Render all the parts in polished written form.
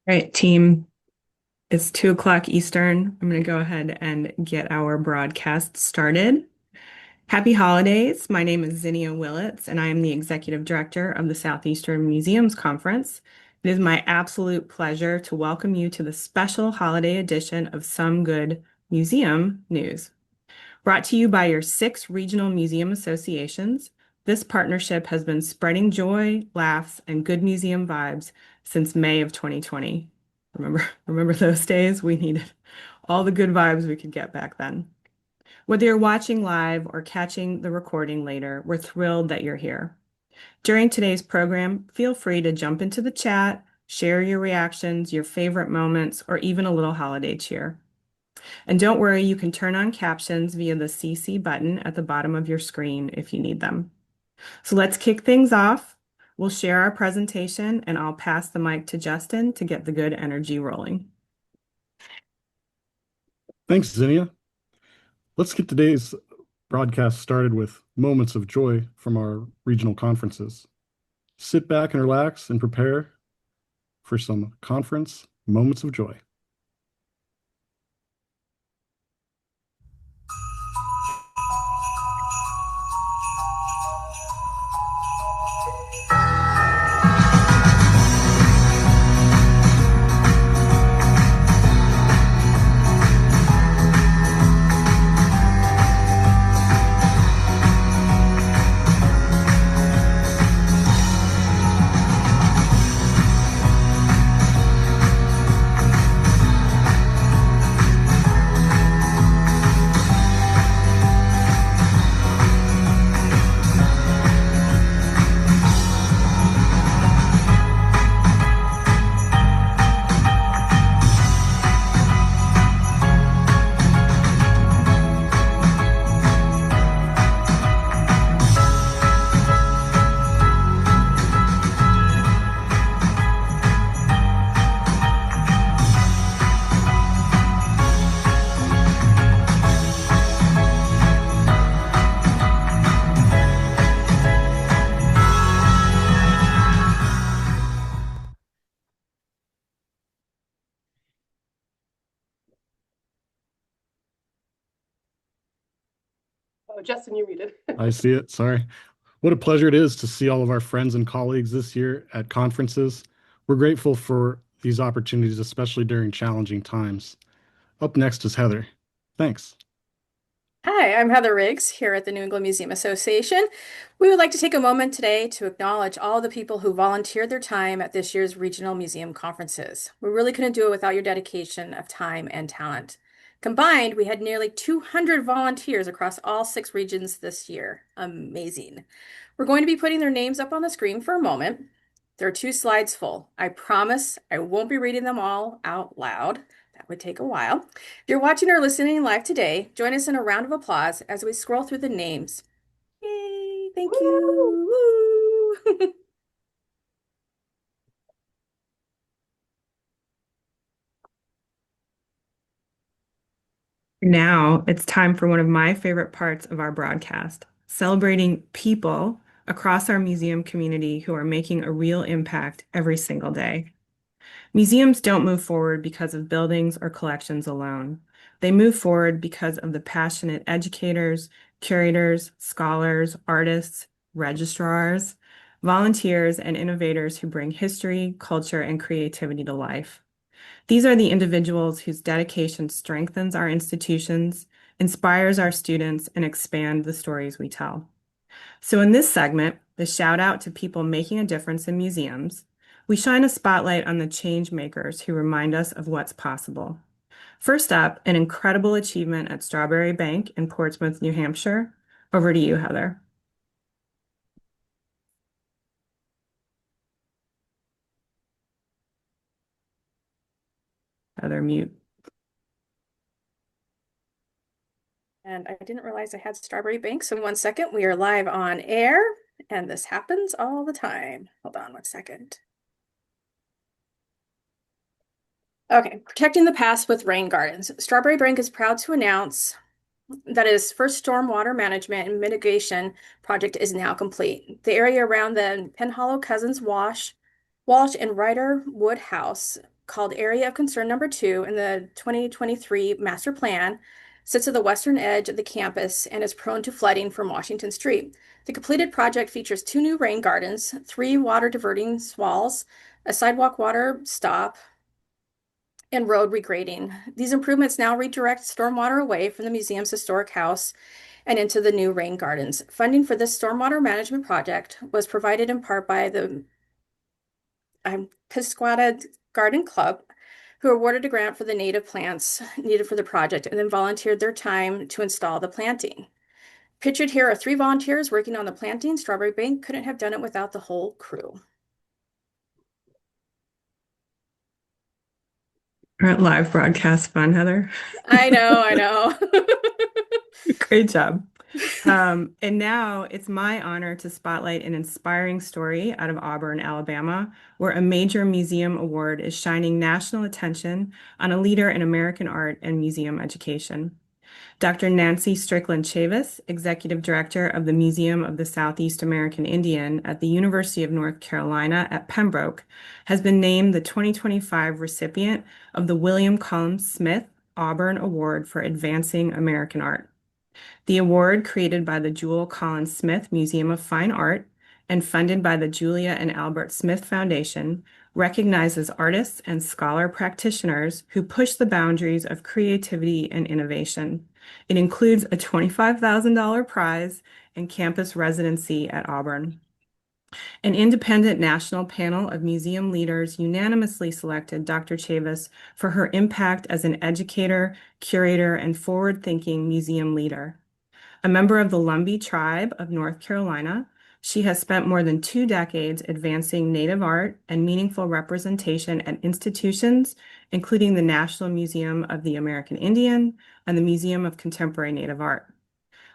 All right, team, it's 2 o'clock Eastern. I'm going to go ahead and get our broadcast started. Happy holidays. My name is Zinnia Willits, and I am the Executive Director of the Southeastern Museums Conference. It is my absolute pleasure to welcome you to the special holiday edition of Some Good Museum News. Brought to you by your 6 regional museum associations, this partnership has been spreading joy, laughs, and good museum vibes since May of 2020. Remember those days? We needed all the good vibes we could get back then. Whether you're watching live or catching the recording later, we're thrilled that you're here. During today's program, feel free to jump into the chat, share your reactions, your favorite moments, or even a little holiday cheer. And don't worry, you can turn on captions via the CC button at the bottom of your screen if you need them. So let's kick things off. We'll share our presentation and I'll pass the mic to Justin to get the good energy rolling. Thanks, Zinnia. Let's get today's broadcast started with moments of joy from our regional conferences. Sit back and relax and prepare for some conference moments of joy. Oh, Justin, you're muted. I see it. Sorry. What a pleasure it is to see all of our friends and colleagues this year at conferences. We're grateful for these opportunities, especially during challenging times. Up next is Heather. Thanks. Hi, I'm Heather Riggs here at the New England Museum Association. We would like to take a moment today to acknowledge all the people who volunteered their time at this year's regional museum conferences. We really couldn't do it without your dedication of time and talent. Combined, we had nearly 200 volunteers across all 6 regions this year. Amazing. We're going to be putting their names up on the screen for a moment. There are 2 slides full. I promise I won't be reading them all out loud. That would take a while. If you're watching or listening live today, join us in a round of applause as we scroll through the names. Yay! Thank you! Woo! Now it's time for one of my favorite parts of our broadcast, celebrating people across our museum community who are making a real impact every single day. Museums don't move forward because of buildings or collections alone. They move forward because of the passionate educators, curators, scholars, artists, registrars, volunteers, and innovators who bring history, culture, and creativity to life. These are the individuals whose dedication strengthens our institutions, inspires our students, and expand the stories we tell. So in this segment, the shout out to people making a difference in museums, we shine a spotlight on the change makers who remind us of what's possible. First up, an incredible achievement at Strawberry Bank in Portsmouth, New Hampshire. Over to you, Heather. Heather, mute. And I didn't realize I had Strawberry Bank, so 1 second. We are live on air, and this happens all the time. Hold on 1 second. Okay, protecting the past with rain gardens. Strawberry Bank is proud to announce that its first stormwater management and mitigation project is now complete. The area around the Penhollow Cousins Walsh and Ryder Wood House called Area of Concern Number 2 in the 2023 Master Plan, sits at the western edge of the campus and is prone to flooding from Washington Street. The completed project features 2 new rain gardens, 3 water diverting walls, a sidewalk water stop, and road regrading. These improvements now redirect stormwater away from the museum's historic house and into the new rain gardens. Funding for this stormwater management project was provided in part by the Piscataway Garden Club, who awarded a grant for the native plants needed for the project and then volunteered their time to install the planting. Pictured here are 3 volunteers working on the planting. Strawberry Bank couldn't have done it without the whole crew. Aren't live broadcasts fun, Heather? I know, I know. Great job. And now it's my honor to spotlight an inspiring story out of Auburn, Alabama, where a major museum award is shining national attention on a leader in American art and museum education. Dr. Nancy Strickland Chavis, Executive Director of the Museum of the Southeast American Indian at the University of North Carolina at Pembroke, has been named the 2025 recipient of the William Collins Smith Auburn Award for Advancing American Art. The award, created by the Jewel Collins Smith Museum of Fine Art and funded by the Julia and Albert Smith Foundation, recognizes artists and scholar practitioners who push the boundaries of creativity and innovation. It includes a $25,000 prize and campus residency at Auburn. An independent national panel of museum leaders unanimously selected Dr. Chavis for her impact as an educator, curator, and forward-thinking museum leader. A member of the Lumbee tribe of North Carolina, she has spent more than 2 decades advancing Native art and meaningful representation at institutions, including the National Museum of the American Indian and the Museum of Contemporary Native Art.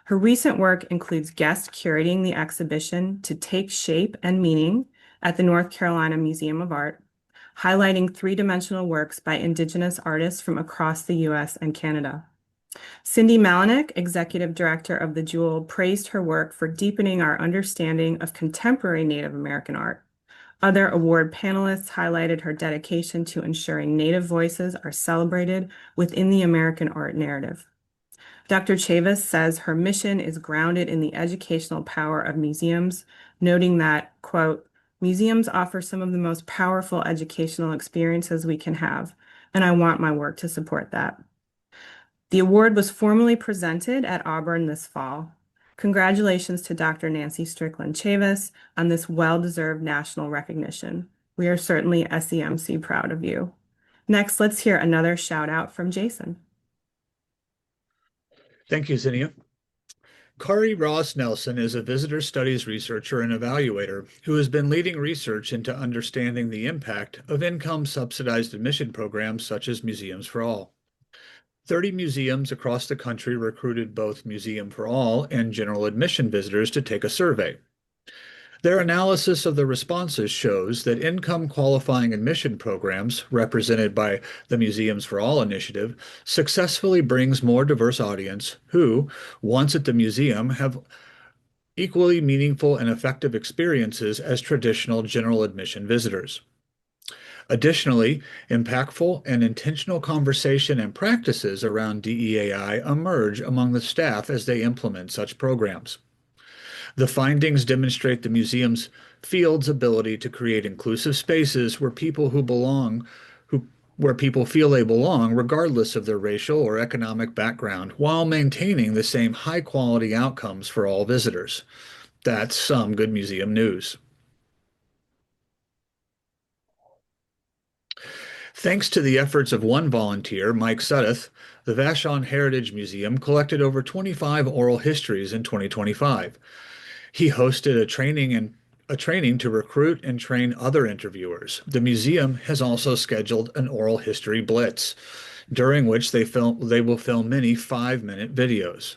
Her recent work includes guest curating the exhibition To Take Shape and Meaning at the North Carolina Museum of Art, highlighting 3-dimensional works by Indigenous artists from across the U.S. and Canada. Cindy Malinek, Executive Director of the Jewel, praised her work for deepening our understanding of contemporary Native American art. Other award panelists highlighted her dedication to ensuring Native voices are celebrated within the American art narrative. Dr. Chavis says her mission is grounded in the educational power of museums, noting that, quote, "Museums offer some of the most powerful educational experiences we can have, and I want my work to support that." The award was formally presented at Auburn this fall. Congratulations to Dr. Nancy Strickland Chavis on this well-deserved national recognition. We are certainly SEMC proud of you. Next, let's hear another shout out from Jason. Thank you, Zinnia. Kari Ross Nelson is a visitor studies researcher and evaluator who has been leading research into understanding the impact of income-subsidized admission programs such as Museums for All. 30 museums across the country recruited both Museum for All and general admission visitors to take a survey. Their analysis of the responses shows that income qualifying admission programs, represented by the Museums for All initiative, successfully brings more diverse audience who, once at the museum, have equally meaningful and effective experiences as traditional general admission visitors. Additionally, impactful and intentional conversation and practices around DEAI emerge among the staff as they implement such programs. The findings demonstrate the museum's field's ability to create inclusive spaces where people feel they belong, regardless of their racial or economic background, while maintaining the same high-quality outcomes for all visitors. That's some good museum news. Thanks to the efforts of one volunteer, Mike Suddeth, the Vashon Heritage Museum collected over 25 oral histories in 2025. He hosted a training to recruit and train other interviewers. The museum has also scheduled an oral history blitz, during which they will film many 5-minute videos.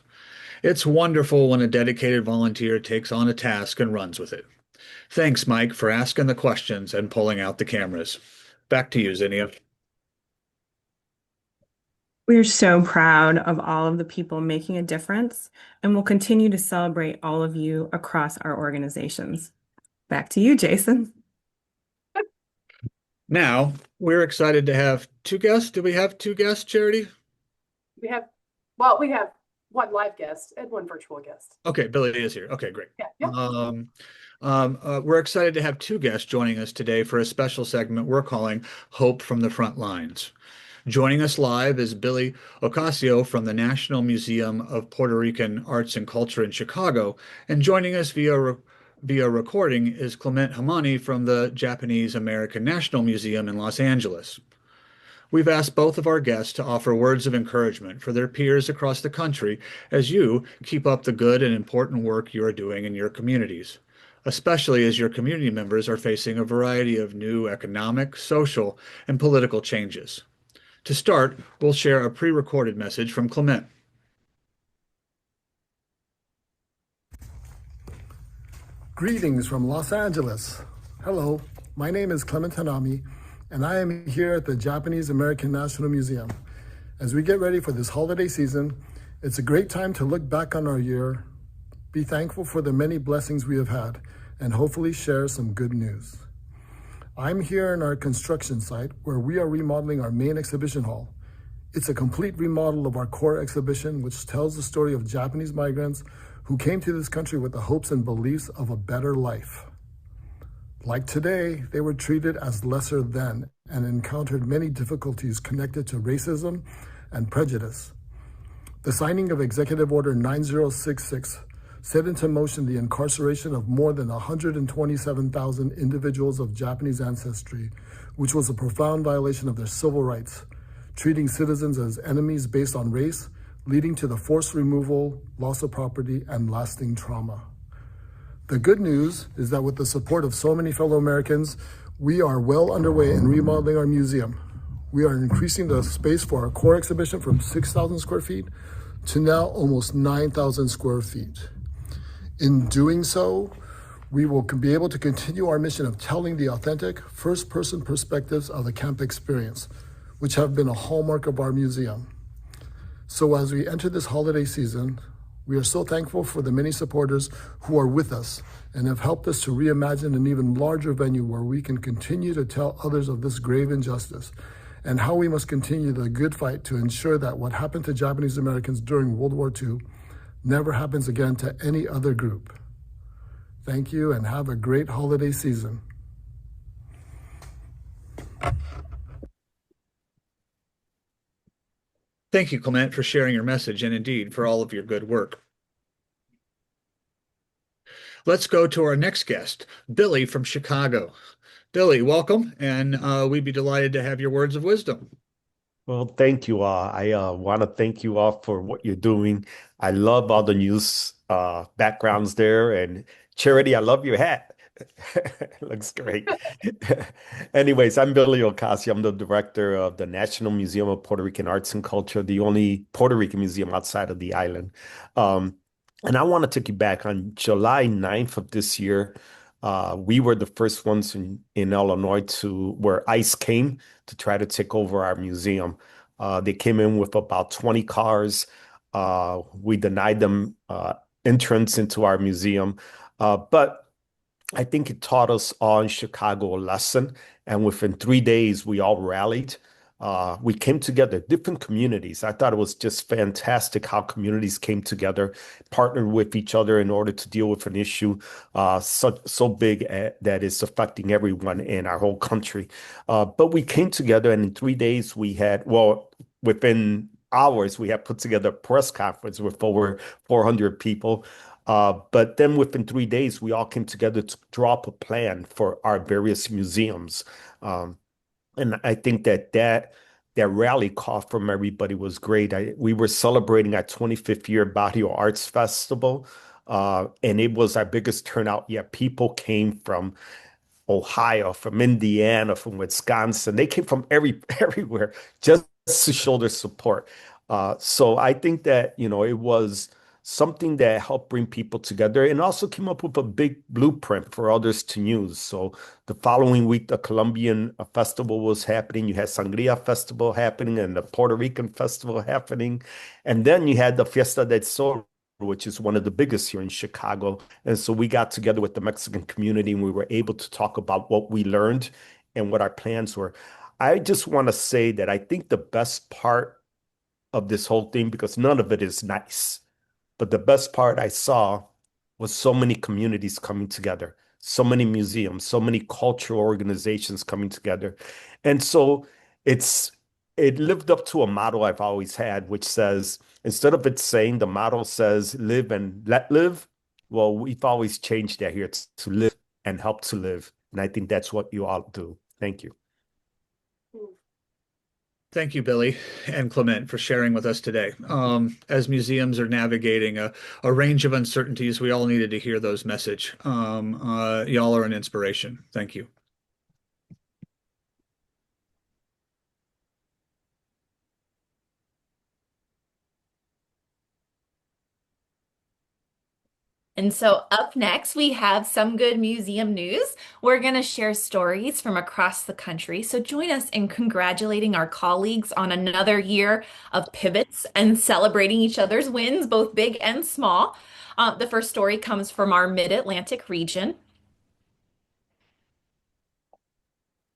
It's wonderful when a dedicated volunteer takes on a task and runs with it. Thanks, Mike, for asking the questions and pulling out the cameras. Back to you, Zinnia. We're so proud of all of the people making a difference, and we'll continue to celebrate all of you across our organizations. Back to you, Jason. Now, we're excited to have two guests. Do we have two guests, Charity? We have, well, we have one live guest and one virtual guest. Okay, Billy is here. Okay, great. Yeah, yeah. We're excited to have two guests joining us today for a special segment we're calling Hope from the Front Lines. Joining us live is Billy Ocasio from the National Museum of Puerto Rican Arts and Culture in Chicago, and joining us via recording is Clement Hamani from the Japanese American National Museum in Los Angeles. We've asked both of our guests to offer words of encouragement for their peers across the country as you keep up the good and important work you are doing in your communities, especially as your community members are facing a variety of new economic, social, and political changes. To start, we'll share a pre-recorded message from Clement. Greetings from Los Angeles. Hello, my name is Clement Hanami, and I am here at the Japanese American National Museum. As we get ready for this holiday season, it's a great time to look back on our year, be thankful for the many blessings we have had, and hopefully share some good news. I'm here in our construction site where we are remodeling our main exhibition hall. It's a complete remodel of our core exhibition, which tells the story of Japanese migrants who came to this country with the hopes and beliefs of a better life. Like today, they were treated as lesser than and encountered many difficulties connected to racism and prejudice. The signing of Executive Order 9066 set into motion the incarceration of more than 127,000 individuals of Japanese ancestry, which was a profound violation of their civil rights, treating citizens as enemies based on race, leading to the forced removal, loss of property, and lasting trauma. The good news is that with the support of so many fellow Americans, we are well underway in remodeling our museum. We are increasing the space for our core exhibition from 6,000 square feet to now almost 9,000 square feet. In doing so, we will be able to continue our mission of telling the authentic, first-person perspectives of the camp experience, which have been a hallmark of our museum. So as we enter this holiday season, we are so thankful for the many supporters who are with us and have helped us to reimagine an even larger venue where we can continue to tell others of this grave injustice and how we must continue the good fight to ensure that what happened to Japanese Americans during World War II never happens again to any other group. Thank you and have a great holiday season. Thank you, Clement, for sharing your message and indeed for all of your good work. Let's go to our next guest, Billy from Chicago. Billy, welcome, and we'd be delighted to have your words of wisdom. Well, thank you all. I want to thank you all for what you're doing. I love all the news backgrounds there. And Charity, I love your hat. Looks great. Anyways, I'm Billy Ocasio. I'm the director of the National Museum of Puerto Rican Arts and Culture, the only Puerto Rican museum outside of the island. And I want to take you back on July 9th of this year. We were the first ones in Illinois where ICE came to try to take over our museum. They came in with about 20 cars. We denied them entrance into our museum. But I think it taught us all in Chicago a lesson. And within 3 days, we all rallied. We came together, different communities. I thought it was just fantastic how communities came together, partnered with each other in order to deal with an issue so big that is affecting everyone in our whole country. But we came together, and in 3 days, within hours, we had put together a press conference with over 400 people. But then within 3 days, we all came together to draw up a plan for our various museums. And I think that rally call from everybody was great. We were celebrating our 25th year Barrio Arts Festival, and it was our biggest turnout yet. People came from Ohio, from Indiana, from Wisconsin. They came from everywhere just to show their support. So I think that, it was something that helped bring people together and also came up with a big blueprint for others to use. So the following week, the Colombian festival was happening. You had Sangria Festival happening and the Puerto Rican Festival happening. And then you had the Fiesta del Sol, which is one of the biggest here in Chicago. And so we got together with the Mexican community and we were able to talk about what we learned and what our plans were. I just want to say that I think the best part of this whole thing, because none of it is nice, but the best part I saw was so many communities coming together, so many museums, so many cultural organizations coming together. And so it's it lived up to a motto I've always had, which says, instead of it saying, the motto says live and let live. Well, we've always changed that here to live and help to live. And I think that's what you all do. Thank you. Thank you, Billy and Clement, for sharing with us today. As museums are navigating a range of uncertainties, we all needed to hear those message. Y'all are an inspiration. Thank you. And so, up next, we have some good museum news. We're going to share stories from across the country. So, join us in congratulating our colleagues on another year of pivots and celebrating each other's wins, both big and small. The first story comes from our Mid-Atlantic region.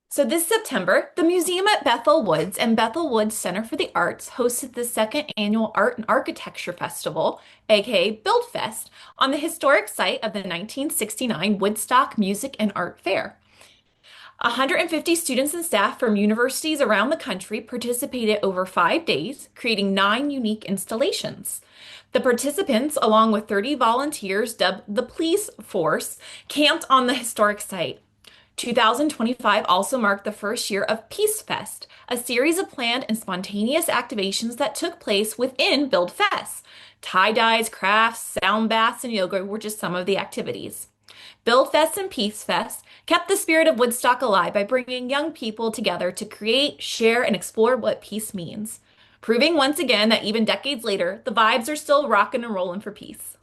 So this September, the museum at Bethel Woods and Bethel Woods Center for the Arts hosted the second annual Art and Architecture Festival, aka Build Fest, on the historic site of the 1969 Woodstock Music and Art Fair. 150 students and staff from universities around the country participated over 5 days, creating 9 unique installations. The participants, along with 30 volunteers dubbed the Police Force, camped on the historic site. 2025 also marked the first year of Peace Fest, a series of planned and spontaneous activations that took place within Build Fest. Tie-dyes, crafts, sound baths, and yoga were just some of the activities. Build Fest and Peace Fest kept the spirit of Woodstock alive by bringing young people together to create, share, and explore what peace means, proving once again that even decades later, the vibes are still rocking and rolling for peace.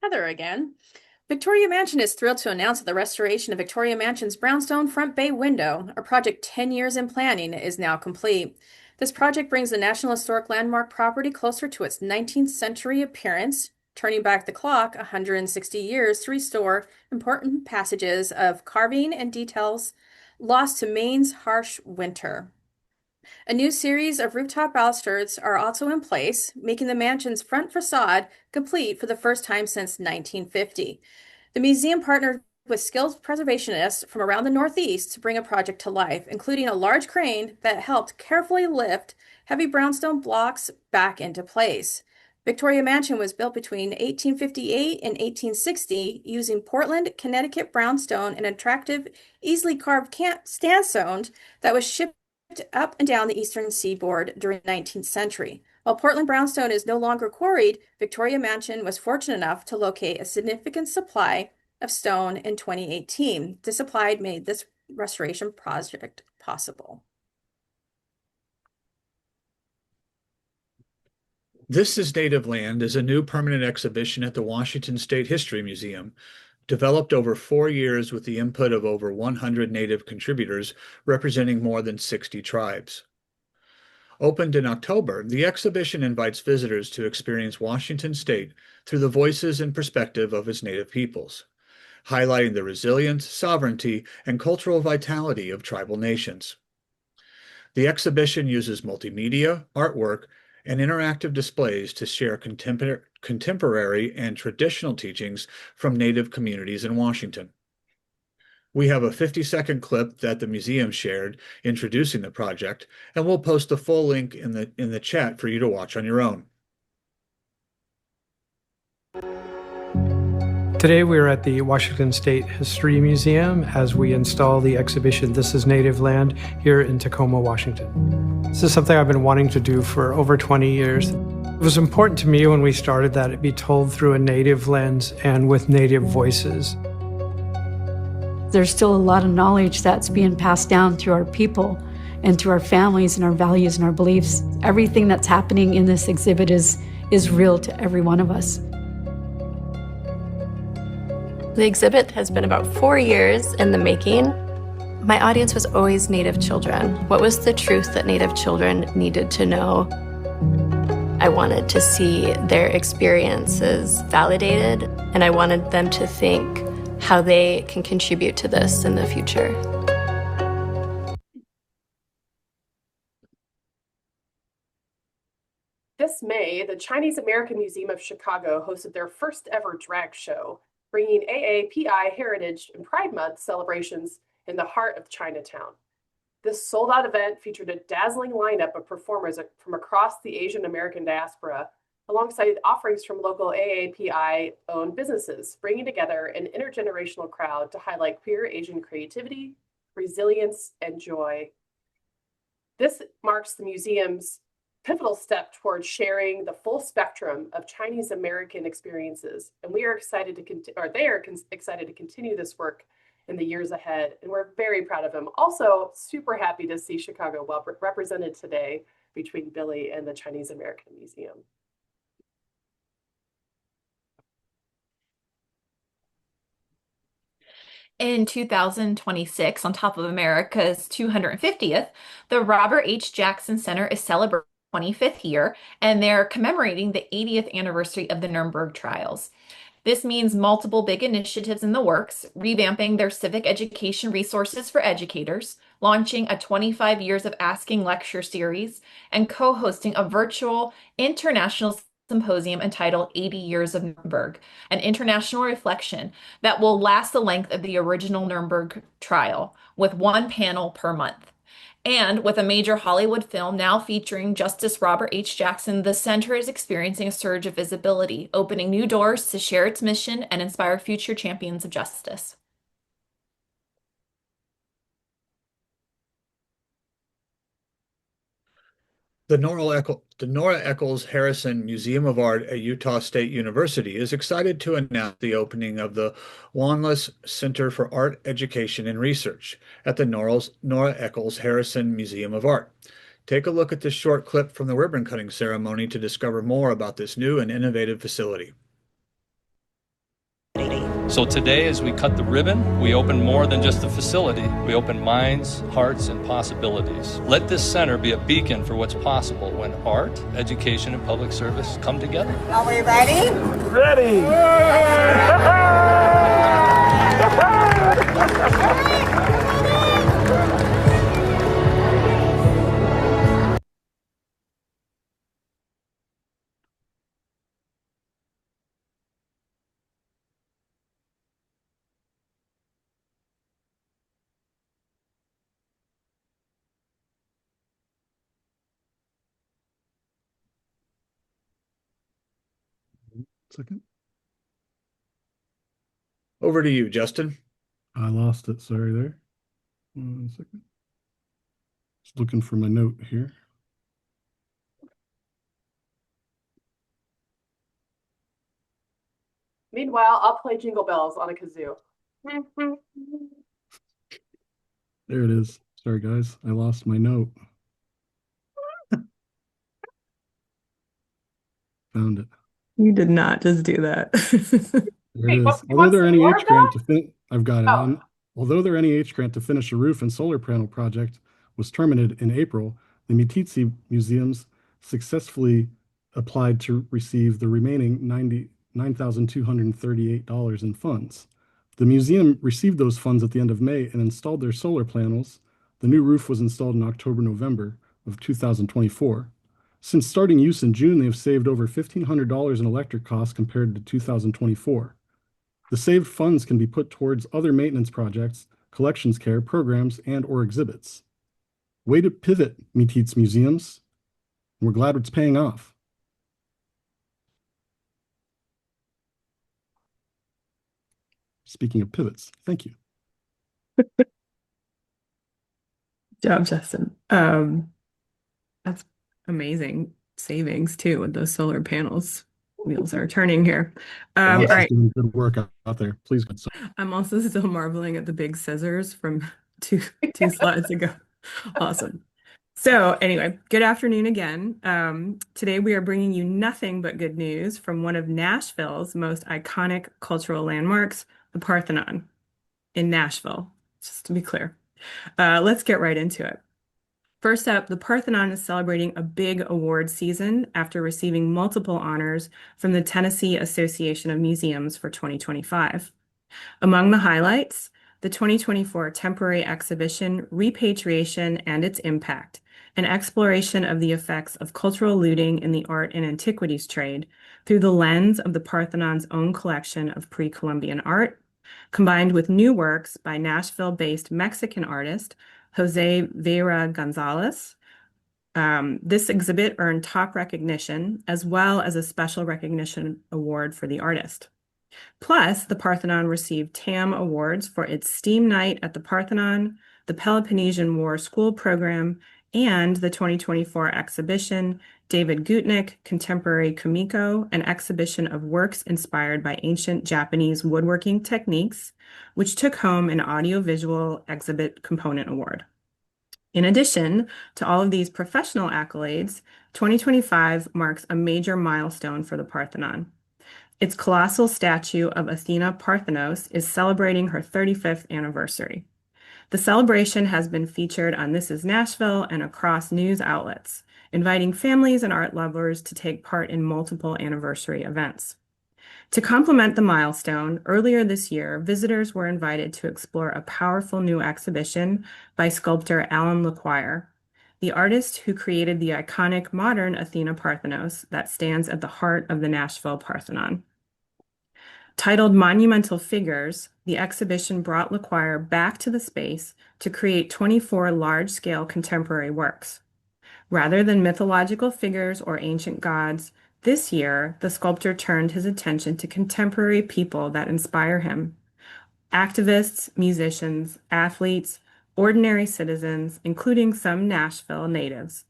Heather again. Victoria Mansion is thrilled to announce that the restoration of Victoria Mansion's brownstone front bay window, a project 10 years in planning, is now complete. This project brings the National Historic Landmark property closer to its 19th century appearance, turning back the clock 160 years to restore important passages of carving and details lost to Maine's harsh winter. A new series of rooftop balustrades are also in place, making the mansion's front facade complete for the first time since 1950. The museum partnered with skilled preservationists from around the Northeast to bring a project to life, including a large crane that helped carefully lift heavy brownstone blocks back into place. Victoria Mansion was built between 1858 and 1860 using Portland, Connecticut brownstone and attractive, easily carved sandstone that was shipped up and down the eastern seaboard during the 19th century. While Portland brownstone is no longer quarried, Victoria Mansion was fortunate enough to locate a significant supply of stone in 2018. This supply made this restoration project possible. This is Native Land is a new permanent exhibition at the Washington State History Museum, developed over 4 years with the input of over 100 Native contributors representing more than 60 tribes. Opened in October, the exhibition invites visitors to experience Washington State through the voices and perspective of its Native peoples, highlighting the resilience, sovereignty, and cultural vitality of tribal nations. The exhibition uses multimedia, artwork, and interactive displays to share contemporary and traditional teachings from Native communities in Washington. We have a 50-second clip that the museum shared introducing the project, and we'll post the full link in the chat for you to watch on your own. Today we're at the Washington State History Museum as we install the exhibition This is Native Land here in Tacoma, Washington. This is something I've been wanting to do for over 20 years. It was important to me when we started that it be told through a Native lens and with Native voices. There's still a lot of knowledge that's being passed down through our people and through our families and our values and our beliefs. Everything that's happening in this exhibit is real to every one of us. The exhibit has been about 4 years in the making. My audience was always Native children. What was the truth that Native children needed to know? I wanted to see their experiences validated, and I wanted them to think how they can contribute to this in the future. This May, the Chinese American Museum of Chicago hosted their first ever drag show, bringing AAPI Heritage and Pride Month celebrations in the heart of Chinatown. This sold-out event featured a dazzling lineup of performers from across the Asian American diaspora, alongside offerings from local AAPI-owned businesses, bringing together an intergenerational crowd to highlight queer Asian creativity, resilience, and joy. This marks the museum's pivotal step towards sharing the full spectrum of Chinese American experiences, and we are excited to excited to continue this work in the years ahead, and we're very proud of them. Also, super happy to see Chicago well represented today between Billy and the Chinese American Museum. In 2026, on top of America's 250th, the Robert H. Jackson Center is celebrating 25th year, and they're commemorating the 80th anniversary of the Nuremberg trials. This means multiple big initiatives in the works, revamping their civic education resources for educators, launching a 25 years of Asking lecture series, and co-hosting a virtual international symposium entitled 80 Years of Nuremberg, an international reflection that will last the length of the original Nuremberg trial, with one panel per month. And with a major Hollywood film now featuring Justice Robert H. Jackson, the center is experiencing a surge of visibility, opening new doors to share its mission and inspire future champions of justice. The Nora Eccles Harrison Museum of Art at Utah State University is excited to announce the opening of the Wanless Center for Art Education and Research at the Nora Eccles Harrison Museum of Art. Take a look at this short clip from the ribbon cutting ceremony to discover more about this new and innovative facility. So today, as we cut the ribbon, we open more than just a facility. We open minds, hearts, and possibilities. Let this center be a beacon for what's possible when art, education, and public service come together. Are we ready? Ready! Second. Over to you, Justin. I lost it. Sorry there. 1 second. Just looking for my note here. Meanwhile, I'll play Jingle Bells on a kazoo. There it is. Sorry, guys. I lost my note. Found it. You did not just do that. There it is. Although there any H grant to I've got it. Although their NEH grant to finish a roof and solar panel project was terminated in April, the Meeteetse Museums successfully applied to receive the remaining $99,238 in funds. The museum received those funds at the end of May and installed their solar panels. The new roof was installed in October-November of 2024. Since starting use in June, they have saved over $1,500 in electric costs compared to 2024. The saved funds can be put towards other maintenance projects, collections care, programs, and/or exhibits. Way to pivot, Meeteetse Museums. We're glad it's paying off. Speaking of pivots, thank you. Good job, Justin. That's amazing savings too with those solar panels. Wheels are turning here. All Alex is right. doing good work out there. Please, good. I'm also still marveling at the big scissors from two slides ago. Awesome. So anyway, good afternoon again. Today we are bringing you nothing but good news from one of Nashville's most iconic cultural landmarks, the Parthenon in Nashville, just to be clear. Let's get right into it. First up, the Parthenon is celebrating a big award season after receiving multiple honors from the Tennessee Association of Museums for 2025. Among the highlights, the 2024 temporary exhibition, Repatriation and Its Impact, an exploration of the effects of cultural looting in the art and antiquities trade through the lens of the Parthenon's own collection of pre-Columbian art, combined with new works by Nashville-based Mexican artist Jose Vera Gonzalez. This exhibit earned top recognition as well as a special recognition award for the artist. Plus, the Parthenon received TAM awards for its STEAM Night at the Parthenon, the Peloponnesian War School Program, and the 2024 exhibition, David Gutnick, Contemporary Kumiko, an exhibition of works inspired by ancient Japanese woodworking techniques, which took home an audiovisual exhibit component award. In addition to all of these professional accolades, 2025 marks a major milestone for the Parthenon. Its colossal statue of Athena Parthenos is celebrating her 35th anniversary. The celebration has been featured on This Is Nashville and across news outlets, inviting families and art lovers to take part in multiple anniversary events. To complement the milestone, earlier this year, visitors were invited to explore a powerful new exhibition by sculptor Alan LeQuire, the artist who created the iconic modern Athena Parthenos that stands at the heart of the Nashville Parthenon. Titled Monumental Figures, the exhibition brought LeQuire back to the space to create 24 large-scale contemporary works. Rather than mythological figures or ancient gods, this year, the sculptor turned his attention to contemporary people that inspire him. Activists, musicians, athletes, ordinary citizens, including some Nashville natives,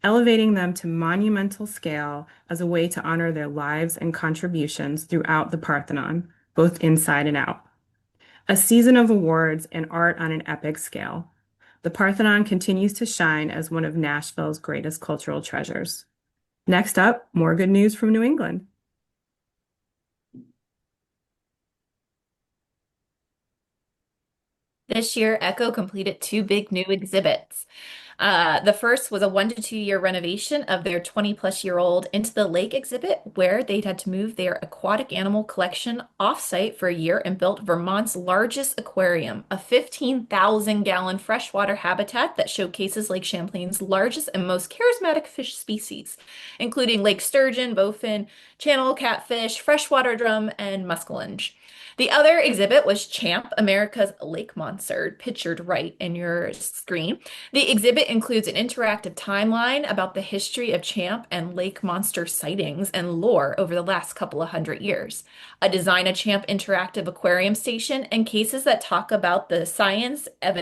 elevating them to monumental scale as a way to honor their lives and contributions throughout the Parthenon, both inside and out. A season of awards and art on an epic scale. The Parthenon continues to shine as one of Nashville's greatest cultural treasures. Next up, more good news from New England. This year, Echo completed two big new exhibits. The first was a 1 to 2 year renovation of their 20-plus-year-old Into the Lake exhibit, where they'd had to move their aquatic animal collection off-site for a year and built Vermont's largest aquarium, a 15,000-gallon freshwater habitat that showcases Lake Champlain's largest and most charismatic fish species, including lake sturgeon, bowfin, channel catfish, freshwater drum, and muskellunge. The other exhibit was Champ, America's Lake Monster, pictured right in your screen. The exhibit includes an interactive timeline about the history of Champ and lake monster sightings and lore over the last couple of hundred years, a Design a Champ interactive aquarium station, and cases that talk about the science and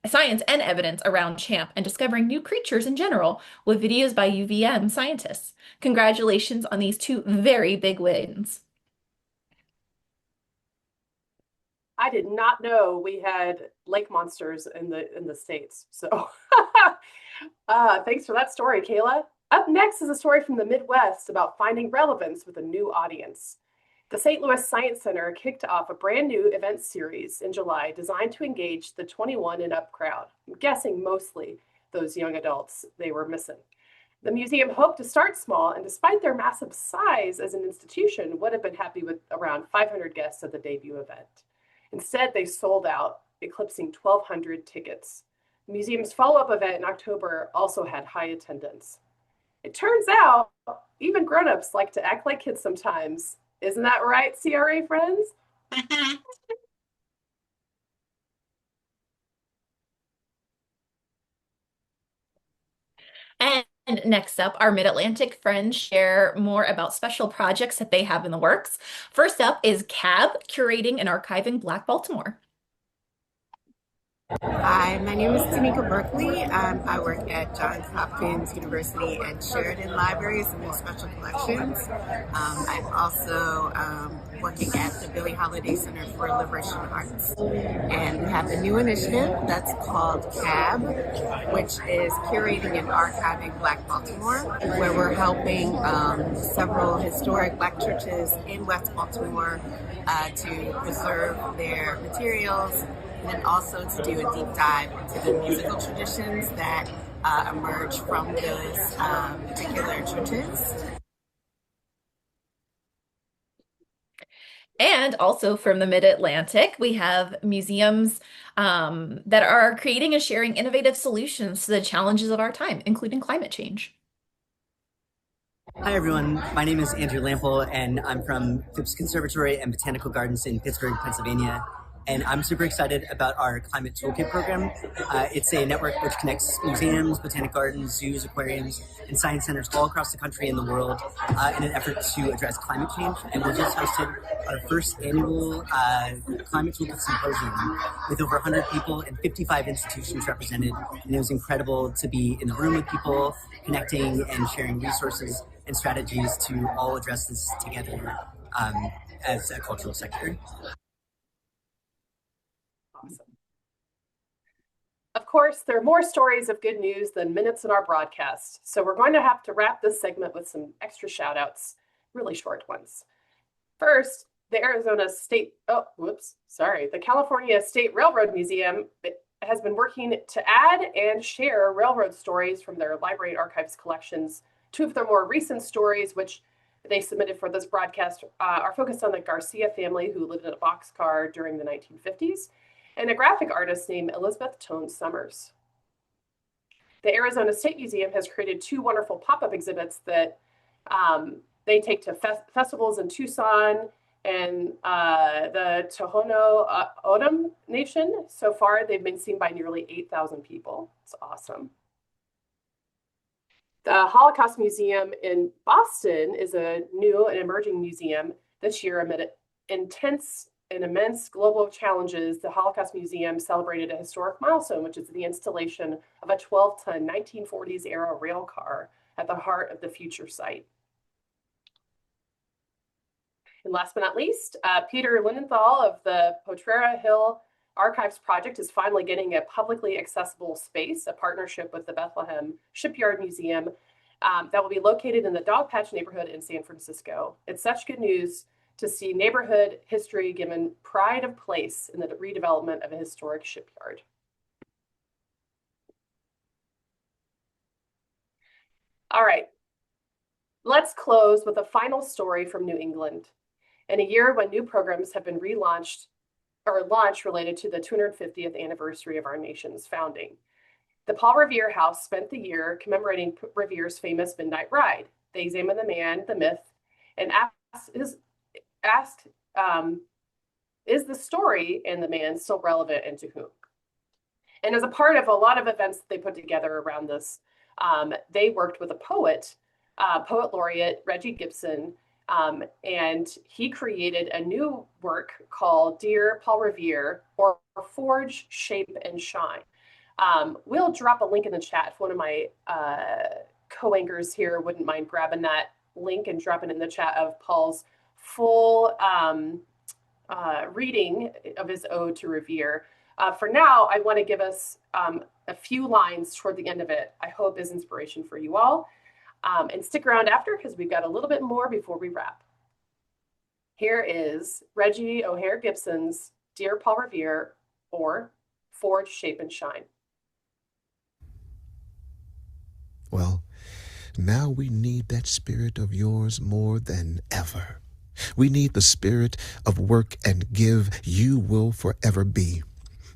evidence around Champ and discovering new creatures in general, with videos by UVM scientists. Congratulations on these two very big wins. I did not know we had lake monsters in the States. So thanks for that story, Kayla. Up next is a story from the Midwest about finding relevance with a new audience. The St. Louis Science Center kicked off a brand new event series in July designed to engage the 21 and up crowd. I'm guessing mostly those young adults they were missing. The museum hoped to start small, and despite their massive size as an institution, would have been happy with around 500 guests at the debut event. Instead, they sold out, eclipsing 1,200 tickets. The museum's follow-up event in October also had high attendance. It turns out, even grown-ups like to act like kids sometimes. Isn't that right, CRA friends? And And next up, our Mid-Atlantic friends share more about special projects that they have in the works. First up is CAB, Curating and Archiving Black Baltimore. Hi, my name is Tanika Berkeley. I work at Johns Hopkins University and Sheridan Libraries in their special collections. I'm also working at the Billie Holiday Center for Liberation Arts. And we have a new initiative that's called CAB, which is Curating and Archiving Black Baltimore, where we're helping several historic Black churches in West Baltimore to preserve their materials, and then also to do a deep dive into the musical traditions that emerge from those particular churches. And also from the Mid-Atlantic, we have museums that are creating and sharing innovative solutions to the challenges of our time, including climate change. Hi everyone, my name is Andrew Lample and I'm from Phipps Conservatory and Botanical Gardens in Pittsburgh, Pennsylvania. And I'm super excited about our Climate Toolkit program. It's a network which connects museums, botanic gardens, zoos, aquariums, and science centers all across the country and the world in an effort to address climate change. And we just hosted our first annual Climate Toolkit Symposium with over 100 people and 55 institutions represented. And it was incredible to be in the room with people, connecting and sharing resources and strategies to all address this together as a cultural sector. Awesome. Of course, there are more stories of good news than minutes in our broadcast, so we're going to have to wrap this segment with some extra shout outs, really short ones. First, the California State Railroad Museum has been working to add and share railroad stories from their library and archives collections. Two of their more recent stories, which they submitted for this broadcast, are focused on the Garcia family who lived in a boxcar during the 1950s, and a graphic artist named Elizabeth Tone Summers. The Arizona State Museum has created two wonderful pop-up exhibits that they take to festivals in Tucson and the Tohono O'odham Nation. So far, they've been seen by nearly 8,000 people. It's awesome. The Holocaust Museum in Boston is a new and emerging museum. This year, amid immense global challenges, the Holocaust Museum celebrated a historic milestone, which is the installation of a 12-ton 1940s era rail car at the heart of the future site. And last but not least, Peter Linenthal of the Potrero Hill Archives Project is finally getting a publicly accessible space, a partnership with the Bethlehem Shipyard Museum that will be located in the Dogpatch neighborhood in San Francisco. It's such good news to see neighborhood history given pride of place in the redevelopment of a historic shipyard. All right, let's close with a final story from New England. In a year when new programs have been relaunched or launched related to the 250th anniversary of our nation's founding. The Paul Revere House spent the year commemorating Revere's famous Midnight Ride. They examined the man, the myth, and asked, is the story and the man still relevant and to whom? And as a part of a lot of events that they put together around this, they worked with a poet laureate, Reggie Gibson, and he created a new work called Dear Paul Revere, or Forge, Shape, and Shine. We'll drop a link in the chat if one of my co-anchors here wouldn't mind grabbing that link and dropping it in the chat of Paul's full reading of his ode to Revere. For now, I want to give us a few lines toward the end of it, I hope is inspiration for you all. And stick around after because we've got a little bit more before we wrap. Here is Reggie O'Hare Gibson's Dear Paul Revere, or Forge, Shape, and Shine. Well, now we need that spirit of yours more than ever. We need the spirit of work and give you will forever be.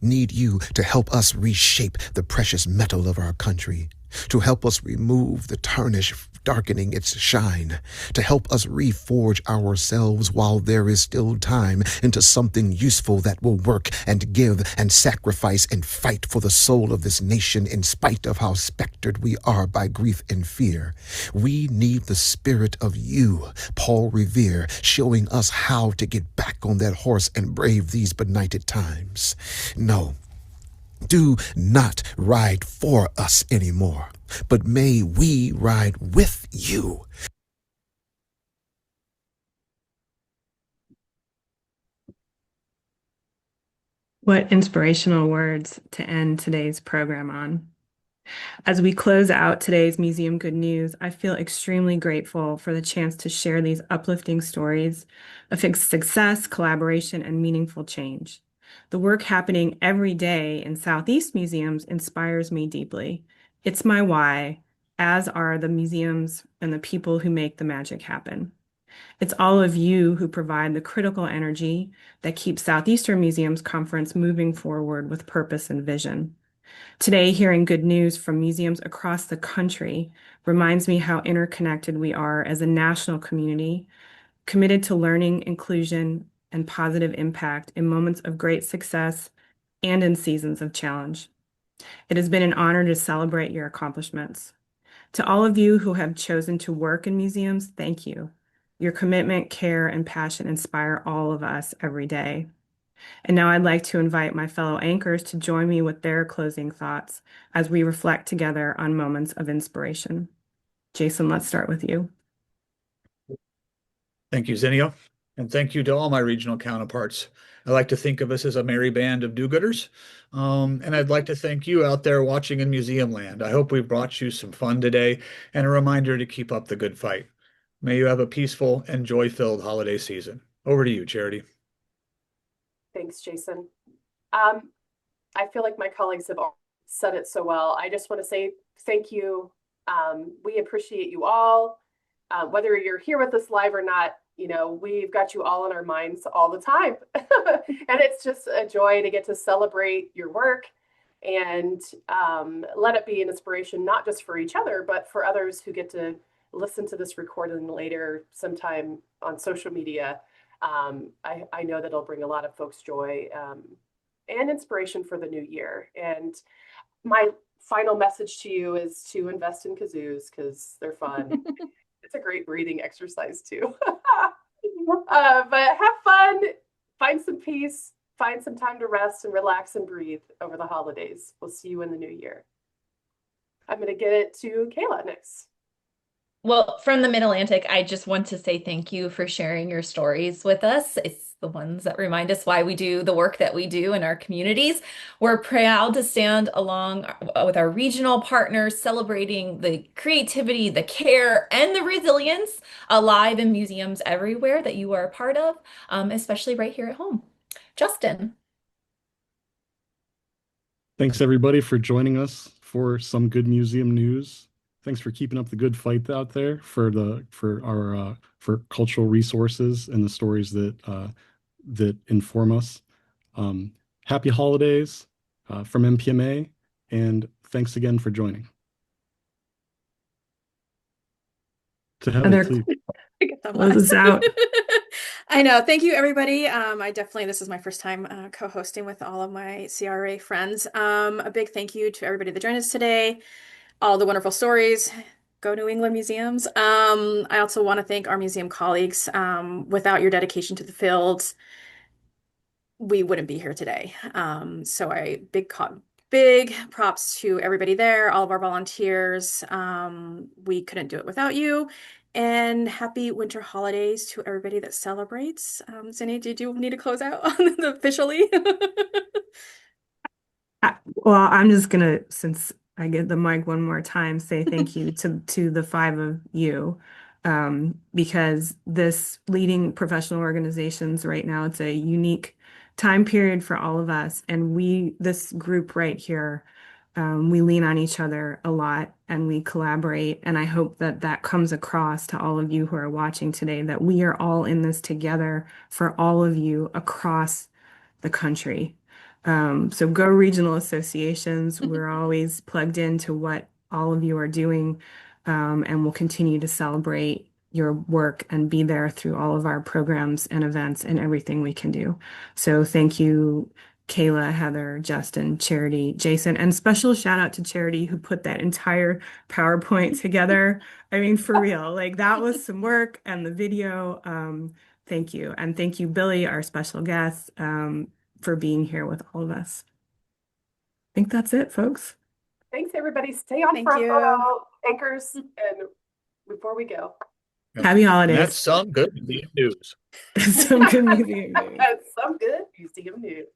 Need you to help us reshape the precious metal of our country. to help us remove the tarnish darkening its shine, to help us reforge ourselves while there is still time into something useful that will work and give and sacrifice and fight for the soul of this nation in spite of how spectered we are by grief and fear. We need the spirit of you, Paul Revere, showing us how to get back on that horse and brave these benighted times. No, do not ride for us anymore, but may we ride with you. What inspirational words to end today's program on. As we close out today's Museum Good News, I feel extremely grateful for the chance to share these uplifting stories of success, collaboration, and meaningful change. The work happening every day in Southeast museums inspires me deeply. It's my why, as are the museums and the people who make the magic happen. It's all of you who provide the critical energy that keeps Southeastern Museums Conference moving forward with purpose and vision. Today, hearing good news from museums across the country reminds me how interconnected we are as a national community, committed to learning, inclusion, and positive impact in moments of great success and in seasons of challenge. It has been an honor to celebrate your accomplishments. To all of you who have chosen to work in museums, thank you. Your commitment, care, and passion inspire all of us every day. And now I'd like to invite my fellow anchors to join me with their closing thoughts as we reflect together on moments of inspiration. Jason, let's start with you. Thank you, Zinnia. And thank you to all my regional counterparts. I like to think of us as a merry band of do-gooders. And I'd like to thank you out there watching in Museum Land. I hope we brought you some fun today and a reminder to keep up the good fight. May you have a peaceful and joy-filled holiday season. Over to you, Charity. Thanks, Jason. I feel like my colleagues have all said it so well. I just want to say thank you. We appreciate you all. Whether you're here with us live or not, you know, we've got you all in our minds all the time. And it's just a joy to get to celebrate your work and let it be an inspiration, not just for each other, but for others who get to listen to this recording later sometime on social media. I know that it'll bring a lot of folks joy and inspiration for the new year. And my final message to you is to invest in kazoos because they're fun. It's a great breathing exercise too. But have fun, find some peace, find some time to rest and relax and breathe over the holidays. We'll see you in the new year. I'm going to get it to Kayla next. Well, from the Mid-Atlantic, I just want to say thank you for sharing your stories with us. It's the ones that remind us why we do the work that we do in our communities. We're proud to stand along with our regional partners, celebrating the creativity, the care, and the resilience alive in museums everywhere that you are a part of, especially right here at home. Justin. Thanks everybody for joining us for some good museum news. Thanks for keeping up the good fight out there for our cultural resources and the stories that that inform us. Happy holidays from MPMA, and thanks again for joining. To Heather, please. Close us out. I know. Thank you, everybody. This is my first time co-hosting with all of my CRA friends. A big thank you to everybody that joined us today. All the wonderful stories. Go New England museums. I also want to thank our museum colleagues. Without your dedication to the fields, we wouldn't be here today. So big props to everybody there, all of our volunteers. We couldn't do it without you. And happy winter holidays to everybody that celebrates. Zinni, did you need to close out officially? Well, I'm just gonna, since I get the mic one more time, say thank you to the five of you, because this leading professional organizations right now, it's a unique time period for all of us, and this group right here, we lean on each other a lot and we collaborate, and I hope that that comes across to all of you who are watching today, that we are all in this together for all of you across the country. So go regional associations. We're always plugged into what all of you are doing, and we'll continue to celebrate your work and be there through all of our programs and events and everything we can do. So thank you, Kayla, Heather, Justin, Charity, Jason, and special shout out to Charity who put that entire PowerPoint together. I mean, for real, like that was some work, and the video. Thank you. And thank you, Billy, our special guest, for being here with all of us. I think that's it, folks. Thanks, everybody. Stay on Thank front you. row, anchors, and before we go. Happy holidays. That's some good news. Some good museum news. That's some good museum news.